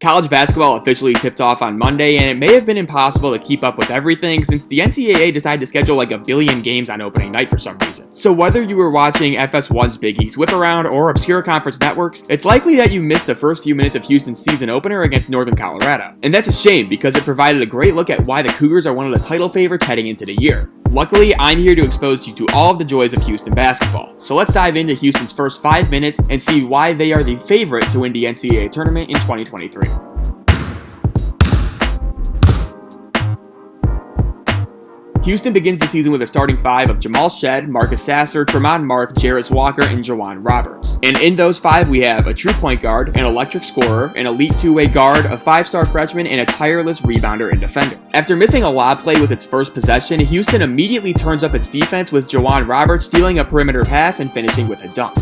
College basketball officially tipped off on Monday, and it may have been impossible to keep up with everything since the NCAA decided to schedule like a billion games on opening night for some reason. So whether you were watching FS1's Big East Whip Around or obscure conference networks, it's likely that you missed the first few minutes of Houston's season opener against Northern Colorado. And that's a shame because it provided a great look at why the Cougars are one of the title favorites heading into the year. Luckily, I'm here to expose you to all of the joys of Houston basketball. So let's dive into Houston's first 5 minutes and see why they are the favorite to win the NCAA Tournament in 2023. Houston begins the season with a starting five of Jamal Shead, Marcus Sasser, Tremont Mark, Jarris Walker, and Juwan Roberts. And in those five, we have a true point guard, an electric scorer, an elite two-way guard, a five-star freshman, and a tireless rebounder and defender. After missing a lob play with its first possession, Houston immediately turns up its defense with Juwan Roberts stealing a perimeter pass and finishing with a dunk.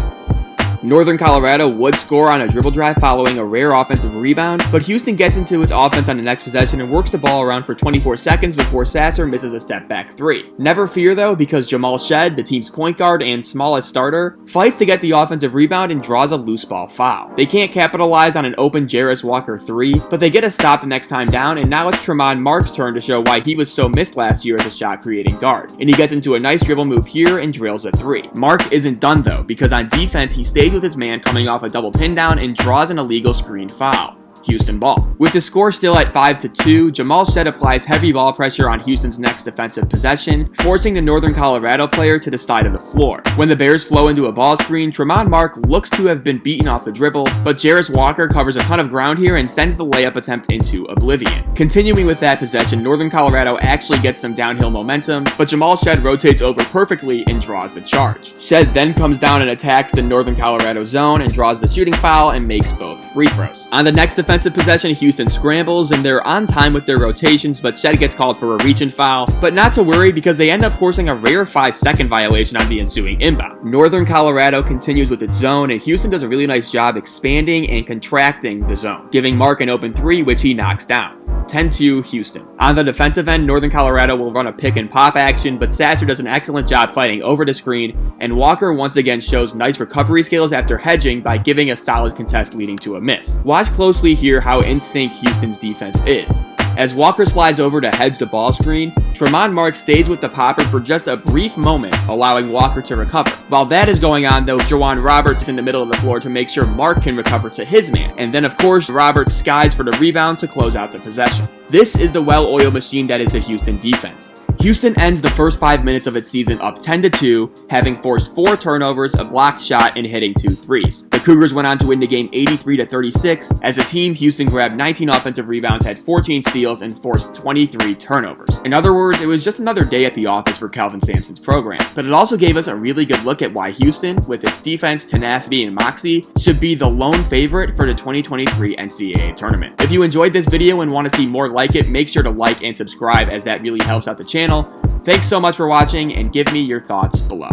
Northern Colorado would score on a dribble drive following a rare offensive rebound, but Houston gets into its offense on the next possession and works the ball around for 24 seconds before Sasser misses a step-back three. Never fear though, because Jamal Shead, the team's point guard and smallest starter, fights to get the offensive rebound and draws a loose ball foul. They can't capitalize on an open Jarris Walker three, but they get a stop the next time down, and now it's Tremont Mark's turn to show why he was so missed last year as a shot-creating guard. And he gets into a nice dribble move here and drills a three. Mark isn't done though, because on defense he stays with his man coming off a double pin down and draws an illegal screen foul. Houston ball. With the score still at 5-2, Jamal Shead applies heavy ball pressure on Houston's next defensive possession, forcing the Northern Colorado player to the side of the floor. When the Bears flow into a ball screen, Tremont Mark looks to have been beaten off the dribble, but Jarris Walker covers a ton of ground here and sends the layup attempt into oblivion. Continuing with that possession, Northern Colorado actually gets some downhill momentum, but Jamal Shead rotates over perfectly and draws the charge. Shead then comes down and attacks the Northern Colorado zone and draws the shooting foul and makes both free throws. On the next defensive possession, Houston scrambles and they're on time with their rotations, but Shead gets called for a reach-in foul. But not to worry because they end up forcing a rare 5-second violation on the ensuing inbound. Northern Colorado continues with its zone, and Houston does a really nice job expanding and contracting the zone, giving Mark an open three, which he knocks down. 10-2 Houston. On the defensive end, Northern Colorado will run a pick and pop action, but Sasser does an excellent job fighting over the screen, and Walker once again shows nice recovery skills after hedging by giving a solid contest leading to a miss. Watch closely here how in sync Houston's defense is. As Walker slides over to hedge the ball screen, Tremont Mark stays with the popper for just a brief moment, allowing Walker to recover. While that is going on though, Juwan Roberts is in the middle of the floor to make sure Mark can recover to his man, and then of course Roberts skies for the rebound to close out the possession. This is the well-oiled machine that is the Houston defense. Houston ends the first 5 minutes of its season up 10-2, having forced 4 turnovers, a blocked shot, and hitting 2 threes. The Cougars went on to win the game 83-36. As a team, Houston grabbed 19 offensive rebounds, had 14 steals, and forced 23 turnovers. In other words, it was just another day at the office for Kelvin Sampson's program. But it also gave us a really good look at why Houston, with its defense, tenacity, and moxie, should be the lone favorite for the 2023 NCAA Tournament. If you enjoyed this video and want to see more like it, make sure to like and subscribe as that really helps out the channel. Thanks so much for watching, and give me your thoughts below.